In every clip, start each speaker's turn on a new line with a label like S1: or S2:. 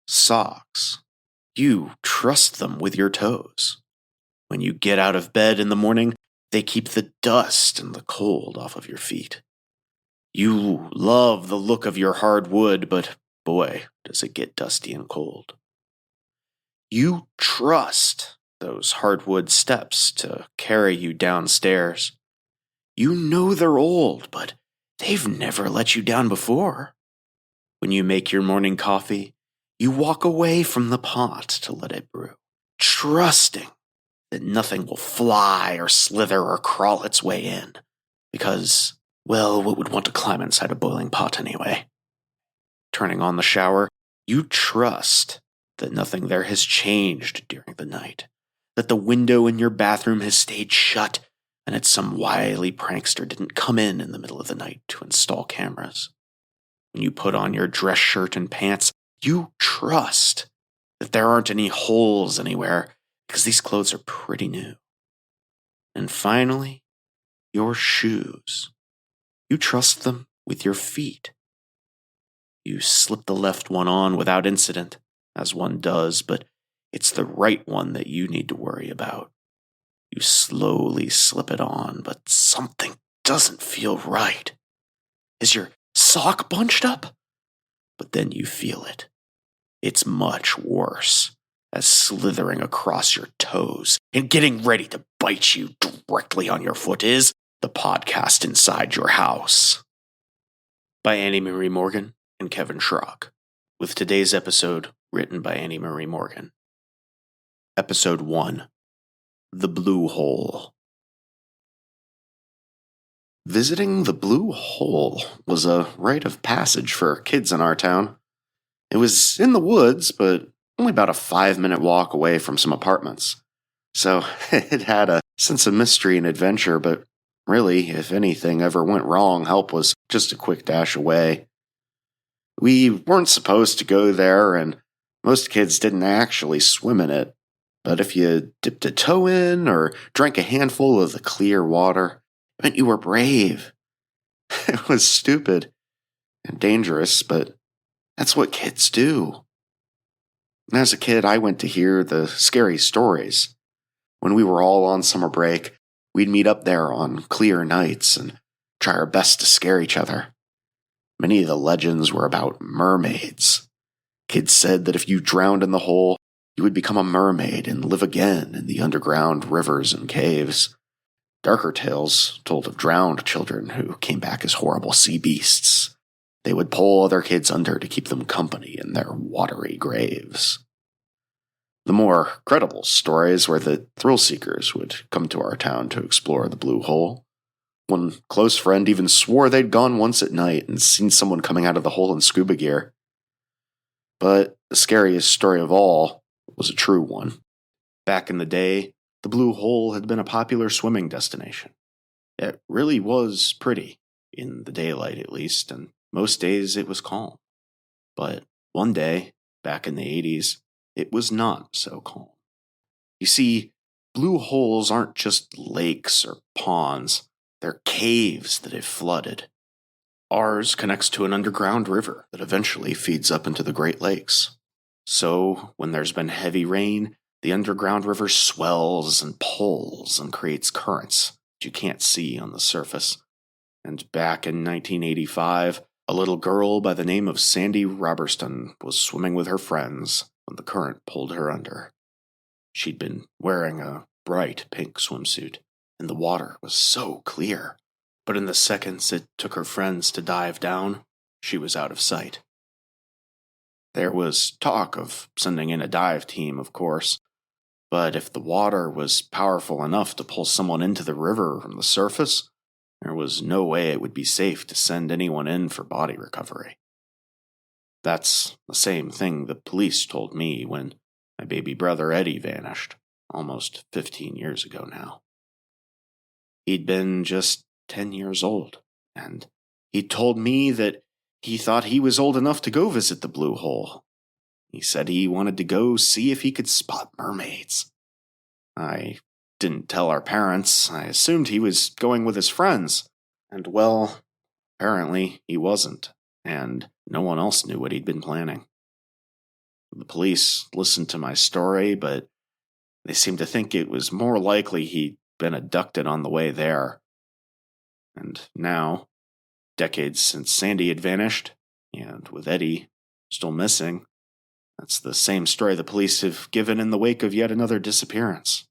S1: Socks. You trust them with your toes. When you get out of bed in the morning, they keep the dust and the cold off of your feet. You love the look of your hard wood, but boy, does it get dusty and cold. You trust those hardwood steps to carry you downstairs. You know they're old, but they've never let you down before. When you make your morning coffee, you walk away from the pot to let it brew, trusting that nothing will fly or slither or crawl its way in. Because, well, what would want to climb inside a boiling pot anyway? Turning on the shower, you trust that nothing there has changed during the night, that the window in your bathroom has stayed shut, and that some wily prankster didn't come in the middle of the night to install cameras. When you put on your dress shirt and pants, you trust that there aren't any holes anywhere, because these clothes are pretty new. And finally, your shoes. You trust them with your feet. You slip the left one on without incident, as one does, but it's the right one that you need to worry about. You slowly slip it on, but something doesn't feel right. Is your sock bunched up? But then you feel it. It's much worse, as slithering across your toes and getting ready to bite you directly on your foot is the podcast inside your house. By Annie Marie Morgan and Kevin Schrock, with today's episode written by Annie Marie Morgan. Episode 1. The Blue Hole. Visiting the Blue Hole was a rite of passage for kids in our town. It was in the woods, but only about a 5-minute walk away from some apartments. So it had a sense of mystery and adventure, but really, if anything ever went wrong, help was just a quick dash away. We weren't supposed to go there, and most kids didn't actually swim in it. But if you dipped a toe in or drank a handful of the clear water, it meant you were brave. It was stupid and dangerous, but that's what kids do. And as a kid, I went to hear the scary stories. When we were all on summer break, we'd meet up there on clear nights and try our best to scare each other. Many of the legends were about mermaids. Kids said that if you drowned in the hole, you would become a mermaid and live again in the underground rivers and caves. Darker tales told of drowned children who came back as horrible sea beasts. They would pull other kids under to keep them company in their watery graves. The more credible stories were that thrill seekers would come to our town to explore the Blue Hole. One close friend even swore they'd gone once at night and seen someone coming out of the hole in scuba gear. But the scariest story of all was a true one. Back in the day, the Blue Hole had been a popular swimming destination. It really was pretty, in the daylight at least, and most days it was calm. But one day, back in the 80s, it was not so calm. You see, blue holes aren't just lakes or ponds. They're caves that have flooded. Ours connects to an underground river that eventually feeds up into the Great Lakes. So, when there's been heavy rain, the underground river swells and pulls and creates currents that you can't see on the surface. And back in 1985, a little girl by the name of Sandy Robertson was swimming with her friends when the current pulled her under. She'd been wearing a bright pink swimsuit, and the water was so clear. But in the seconds it took her friends to dive down, she was out of sight. There was talk of sending in a dive team, of course, but if the water was powerful enough to pull someone into the river from the surface, there was no way it would be safe to send anyone in for body recovery. That's the same thing the police told me when my baby brother Eddie vanished, almost 15 years ago now. He'd been just 10 years old, and he told me that he thought he was old enough to go visit the Blue Hole. He said he wanted to go see if he could spot mermaids. I didn't tell our parents. I assumed he was going with his friends. And well, apparently he wasn't, and no one else knew what he'd been planning. police listened to my story, but they seemed to think it was more likely he'd been abducted on the way there. And now, decades since Sandy had vanished, and with Eddie still missing, that's the same story the police have given in the wake of yet another disappearance.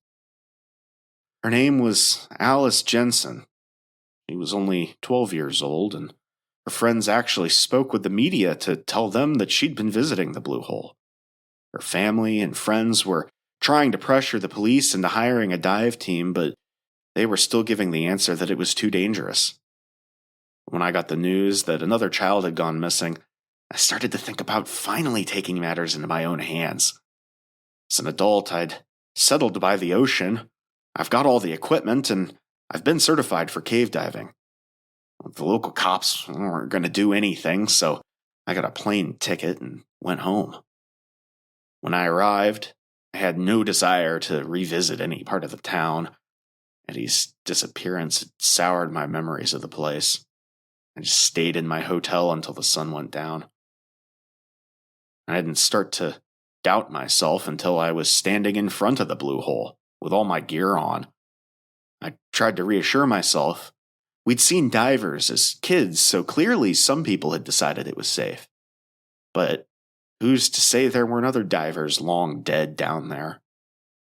S1: Her name was Alice Jensen. She was only 12 years old, and her friends actually spoke with the media to tell them that she'd been visiting the Blue Hole. Her family and friends were trying to pressure the police into hiring a dive team, but they were still giving the answer that it was too dangerous. When I got the news that another child had gone missing, I started to think about finally taking matters into my own hands. As an adult, I'd settled by the ocean. I've got all the equipment, and I've been certified for cave diving. The local cops weren't going to do anything, so I got a plane ticket and went home. When I arrived, I had no desire to revisit any part of the town. Eddie's disappearance had soured my memories of the place. I just stayed in my hotel until the sun went down. I didn't start to doubt myself until I was standing in front of the Blue Hole with all my gear on. I tried to reassure myself. We'd seen divers as kids, so clearly some people had decided it was safe. But who's to say there weren't other divers long dead down there?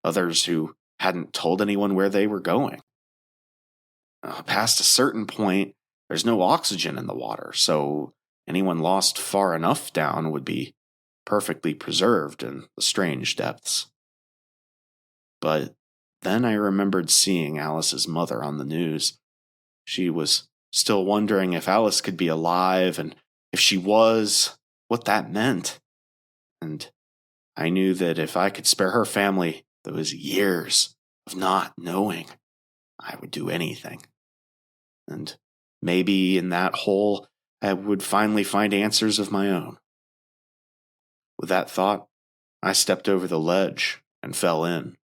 S1: Others who hadn't told anyone where they were going. Past a certain point, there's no oxygen in the water, so anyone lost far enough down would be perfectly preserved in the strange depths. But then I remembered seeing Alice's mother on the news. She was still wondering if Alice could be alive, and if she was, what that meant. And I knew that if I could spare her family those years of not knowing, I would do anything. And maybe in that hole, I would finally find answers of my own. With that thought, I stepped over the ledge and fell in.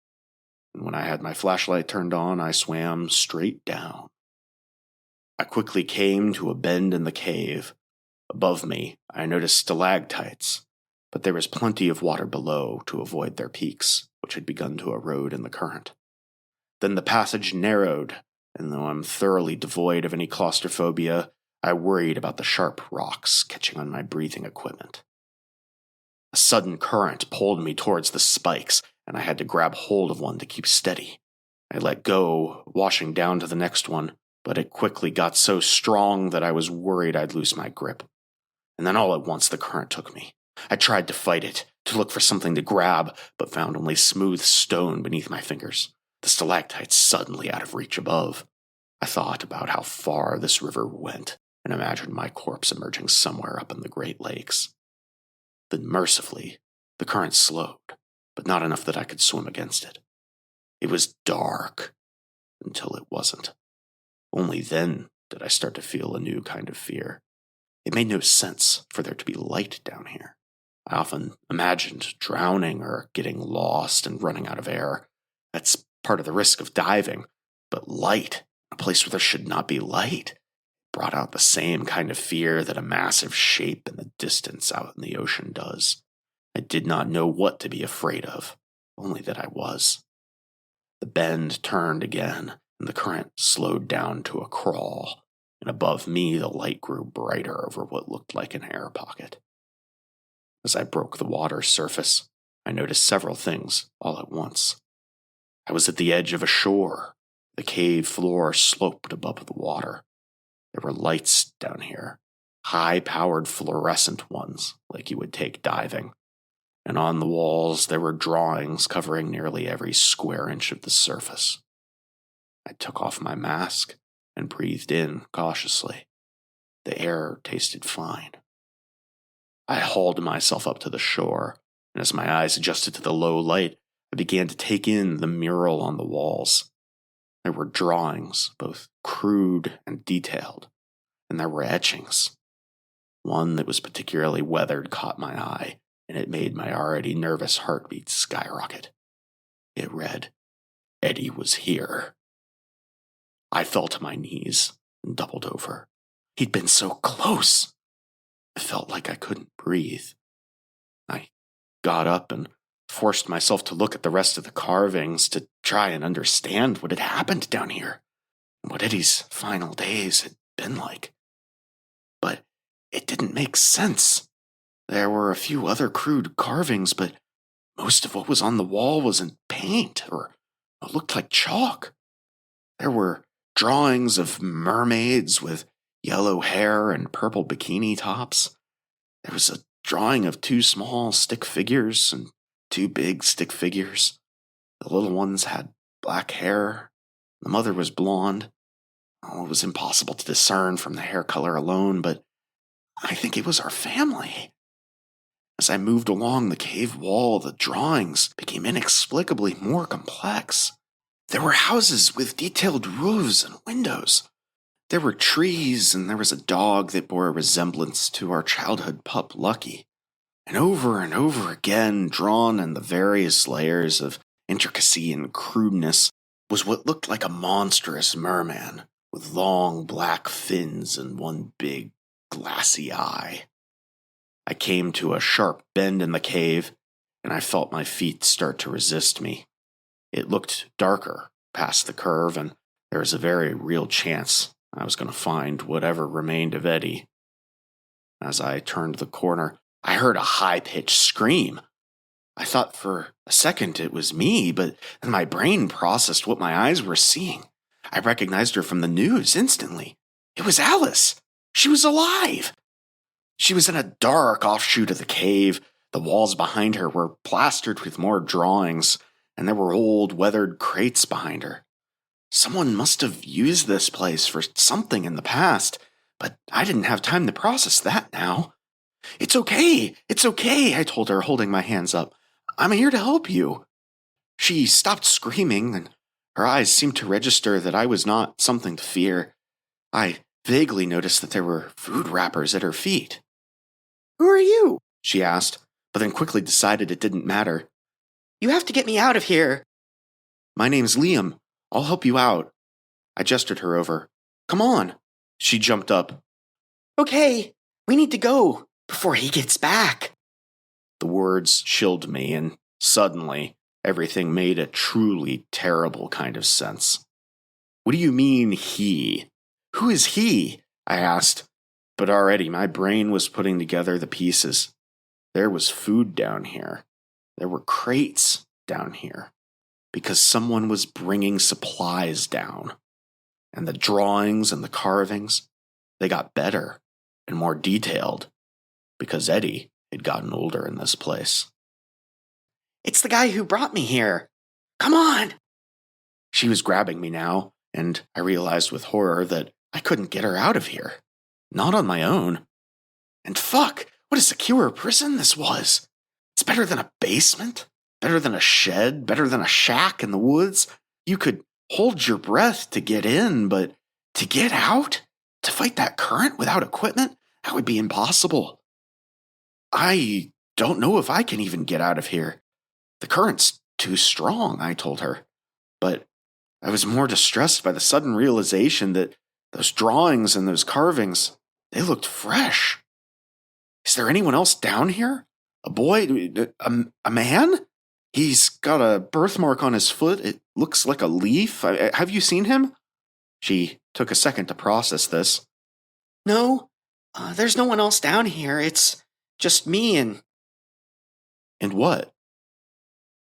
S1: And when I had my flashlight turned on, I swam straight down. I quickly came to a bend in the cave. Above me, I noticed stalactites, but there was plenty of water below to avoid their peaks, which had begun to erode in the current. Then the passage narrowed, and though I'm thoroughly devoid of any claustrophobia, I worried about the sharp rocks catching on my breathing equipment. A sudden current pulled me towards the spikes, and I had to grab hold of one to keep steady. I let go, washing down to the next one, but it quickly got so strong that I was worried I'd lose my grip. And then all at once the current took me. I tried to fight it, to look for something to grab, but found only smooth stone beneath my fingers, the stalactites suddenly out of reach above. I thought about how far this river went, and imagined my corpse emerging somewhere up in the Great Lakes. Then mercifully, the current slowed, but not enough that I could swim against it. It was dark, until it wasn't. Only then did I start to feel a new kind of fear. It made no sense for there to be light down here. I often imagined drowning or getting lost and running out of air. That's part of the risk of diving. But light, a place where there should not be light, brought out the same kind of fear that a massive shape in the distance out in the ocean does. I did not know what to be afraid of, only that I was. The bend turned again, and the current slowed down to a crawl, and above me the light grew brighter over what looked like an air pocket. As I broke the water's surface, I noticed several things all at once. I was at the edge of a shore. The cave floor sloped above the water. There were lights down here, high-powered fluorescent ones, like you would take diving. And on the walls there were drawings covering nearly every square inch of the surface. I took off my mask and breathed in cautiously. The air tasted fine. I hauled myself up to the shore, and as my eyes adjusted to the low light, I began to take in the mural on the walls. There were drawings, both crude and detailed, and there were etchings. One that was particularly weathered caught my eye, and it made my already nervous heartbeat skyrocket. It read, "Eddie was here." I fell to my knees and doubled over. He'd been so close. I felt like I couldn't breathe. I got up and forced myself to look at the rest of the carvings to try and understand what had happened down here, and what Eddie's final days had been like. But it didn't make sense. There were a few other crude carvings, but most of what was on the wall was in paint, or it looked like chalk. There were drawings of mermaids with yellow hair and purple bikini tops. There was a drawing of 2 small stick figures and 2 big stick figures. The little ones had black hair. The mother was blonde. Oh, it was impossible to discern from the hair color alone, but I think it was our family. As I moved along the cave wall, the drawings became inexplicably more complex. There were houses with detailed roofs and windows. There were trees, and there was a dog that bore a resemblance to our childhood pup, Lucky. And over again, drawn in the various layers of intricacy and crudeness, was what looked like a monstrous merman with long black fins and one big glassy eye. I came to a sharp bend in the cave, and I felt my feet start to resist me. It looked darker past the curve, and there was a very real chance I was going to find whatever remained of Eddie. As I turned the corner, I heard a high-pitched scream. I thought for a second it was me, but then my brain processed what my eyes were seeing. I recognized her from the news instantly. It was Alice. She was alive. She was in a dark offshoot of the cave. The walls behind her were plastered with more drawings, and there were old, weathered crates behind her. Someone must have used this place for something in the past, but I didn't have time to process that now. It's okay, I told her, holding my hands up. I'm here to help you. She stopped screaming, and her eyes seemed to register that I was not something to fear. I vaguely noticed that there were food wrappers at her feet. Who are you? She asked, but then quickly decided it didn't matter. You have to get me out of here. My name's Liam. I'll help you out. I gestured her over. Come on. She jumped up. Okay, we need to go before he gets back. The words chilled me, and suddenly everything made a truly terrible kind of sense. What do you mean, he? Who is he? I asked, but already my brain was putting together the pieces. There was food down here. There were crates down here, because someone was bringing supplies down. And the drawings and the carvings, they got better and more detailed, because Eddie had gotten older in this place. It's the guy who brought me here. Come on! She was grabbing me now, and I realized with horror that I couldn't get her out of here. Not on my own. And fuck, what a secure prison this was. It's better than a basement, better than a shed, better than a shack in the woods. You could hold your breath to get in, but to get out? To fight that current without equipment? That would be impossible. I don't know if I can even get out of here. The current's too strong, I told her. But I was more distressed by the sudden realization that those drawings and those carvings, they looked fresh. Is there anyone else down here? A boy? A man? He's got a birthmark on his foot. It looks like a leaf. Have you seen him? She took a second to process this. No, there's no one else down here. It's just me and... And what?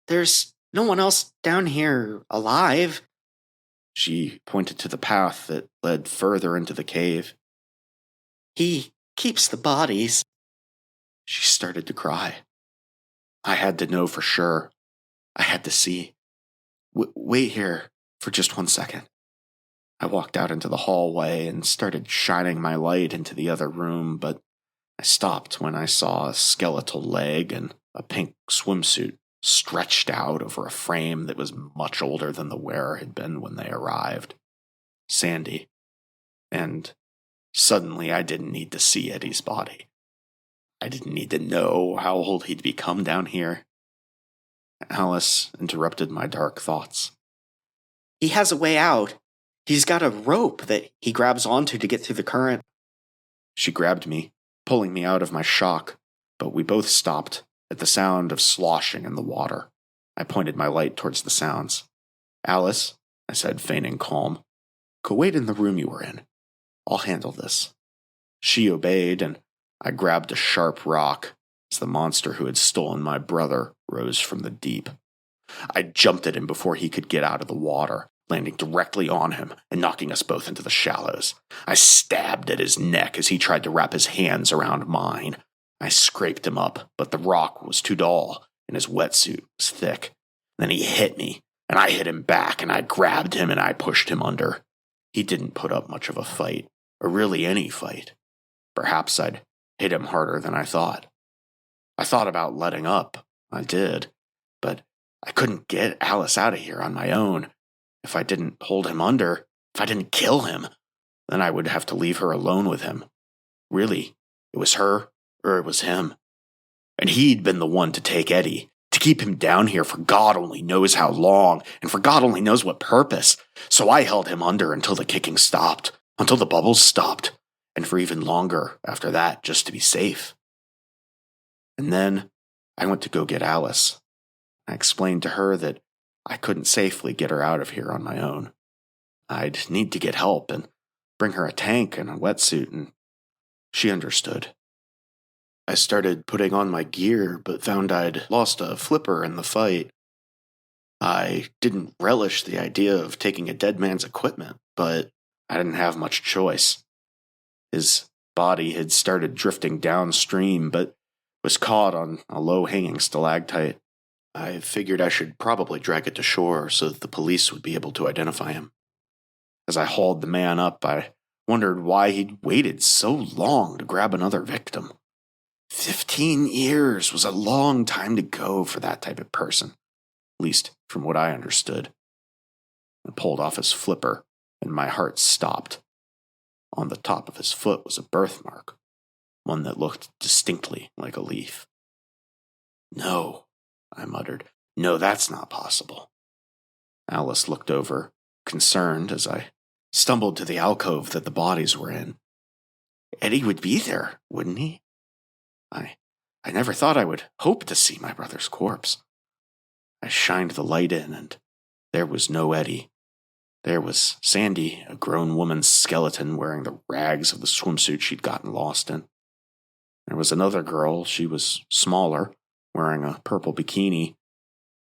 S1: There's no one else down here alive. She pointed to the path that led further into the cave. He keeps the bodies. She started to cry. I had to know for sure. I had to see. Wait here for just 1 second. I walked out into the hallway and started shining my light into the other room, but I stopped when I saw a skeletal leg and a pink swimsuit stretched out over a frame that was much older than the wearer had been when they arrived. Sandy. And suddenly I didn't need to see Eddie's body. I didn't need to know how old he'd become down here. Alice interrupted my dark thoughts. He has a way out. He's got a rope that he grabs onto to get through the current. She grabbed me, pulling me out of my shock, but we both stopped at the sound of sloshing in the water. I pointed my light towards the sounds. "Alice," I said, feigning calm, "go wait in the room you were in. I'll handle this." She obeyed, and I grabbed a sharp rock as the monster who had stolen my brother rose from the deep. I jumped at him before he could get out of the water, landing directly on him and knocking us both into the shallows. I stabbed at his neck as he tried to wrap his hands around mine. I scraped him up, but the rock was too dull, and his wetsuit was thick. Then he hit me, and I hit him back, and I grabbed him and I pushed him under. He didn't put up much of a fight, or really any fight. Perhaps I'd hit him harder than I thought. I thought about letting up. I did. But I couldn't get Alice out of here on my own. If I didn't hold him under, if I didn't kill him, then I would have to leave her alone with him. Really, it was her or it was him. And he'd been the one to take Eddie, to keep him down here for God only knows how long, and for God only knows what purpose. So I held him under until the kicking stopped, until the bubbles stopped, and for even longer after that, just to be safe. And then I went to go get Alice. I explained to her that I couldn't safely get her out of here on my own. I'd need to get help and bring her a tank and a wetsuit, and she understood. I started putting on my gear, but found I'd lost a flipper in the fight. I didn't relish the idea of taking a dead man's equipment, but I didn't have much choice. His body had started drifting downstream, but was caught on a low-hanging stalactite. I figured I should probably drag it to shore so that the police would be able to identify him. As I hauled the man up, I wondered why he'd waited so long to grab another victim. 15 years was a long time to go for that type of person, at least from what I understood. I pulled off his flipper, and my heart stopped. On the top of his foot was a birthmark, one that looked distinctly like a leaf. "No," I muttered. "No, that's not possible." Alice looked over, concerned, as I stumbled to the alcove that the bodies were in. Eddie would be there, wouldn't he? I never thought I would hope to see my brother's corpse. I shined the light in, and there was no Eddie. There was Sandy, a grown woman's skeleton wearing the rags of the swimsuit she'd gotten lost in. There was another girl, she was smaller, wearing a purple bikini,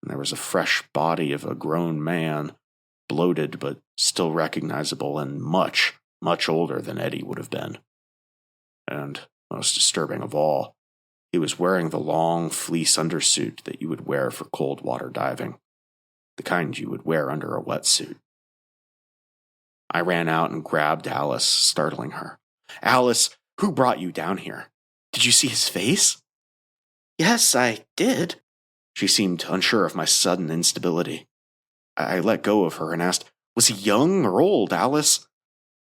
S1: and there was a fresh body of a grown man, bloated but still recognizable and much, much older than Eddie would have been. And, most disturbing of all, he was wearing the long fleece undersuit that you would wear for cold water diving, the kind you would wear under a wetsuit. I ran out and grabbed Alice, startling her. "Alice, who brought you down here? Did you see his face?" "Yes, I did." She seemed unsure of my sudden instability. I let go of her and asked, "Was he young or old, Alice?"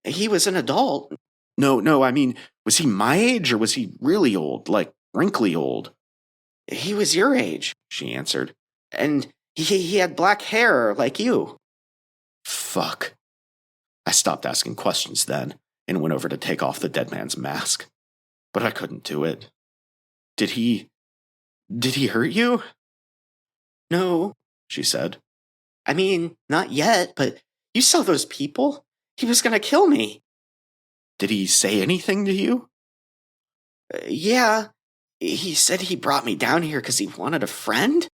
S1: "He was an adult." No, I mean, was he my age or was he really old, like wrinkly old?" "He was your age," she answered. "And he had black hair like you." Fuck. I stopped asking questions then and went over to take off the dead man's mask. But I couldn't do it. Did he hurt you?" "No," she said. "I mean, not yet, but you saw those people? He was gonna kill me." "Did he say anything to you?" Yeah. He said he brought me down here because he wanted a friend.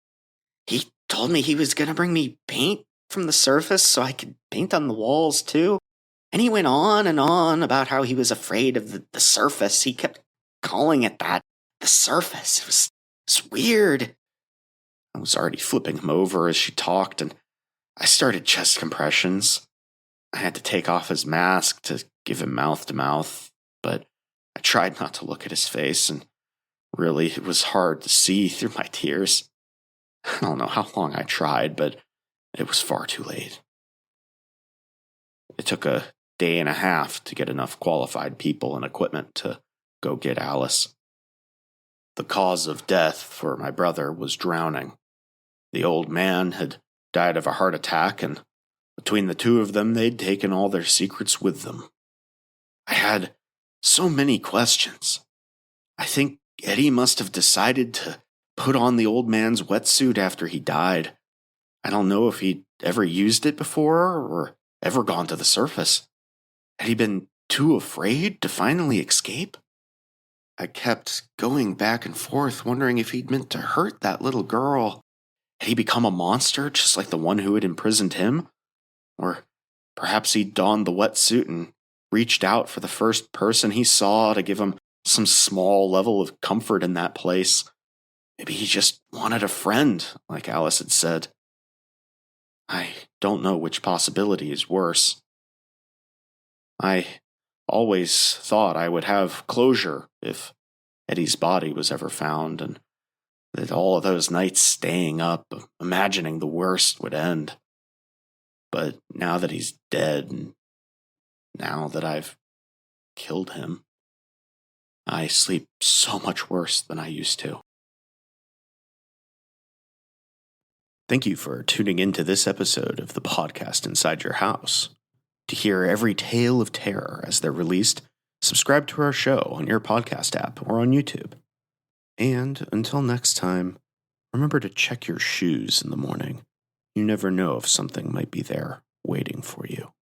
S1: He told me he was gonna bring me paint from the surface so I could paint on the walls too. And he went on and on about how he was afraid of the surface. He kept calling it that. The surface. It was weird. I was already flipping him over as she talked, and I started chest compressions. I had to take off his mask to give him mouth to mouth, but I tried not to look at his face, and really, it was hard to see through my tears. I don't know how long I tried, but it was far too late. It took a day and a half to get enough qualified people and equipment to go get Alice. The cause of death for my brother was drowning. The old man had died of a heart attack, and between the two of them, they'd taken all their secrets with them. I had so many questions. I think Eddie must have decided to put on the old man's wetsuit after he died. I don't know if he'd ever used it before or ever gone to the surface. Had he been too afraid to finally escape? I kept going back and forth, wondering if he'd meant to hurt that little girl. Had he become a monster just like the one who had imprisoned him? Or perhaps he'd donned the wetsuit and reached out for the first person he saw to give him some small level of comfort in that place. Maybe he just wanted a friend, like Alice had said. I don't know which possibility is worse. I always thought I would have closure if Eddie's body was ever found, and that all of those nights staying up, imagining the worst would end. But now that he's dead, and now that I've killed him, I sleep so much worse than I used to. Thank you for tuning into this episode of the podcast Inside Your House. To hear every tale of terror as they're released, subscribe to our show on your podcast app or on YouTube. And until next time, remember to check your shoes in the morning. You never know if something might be there waiting for you.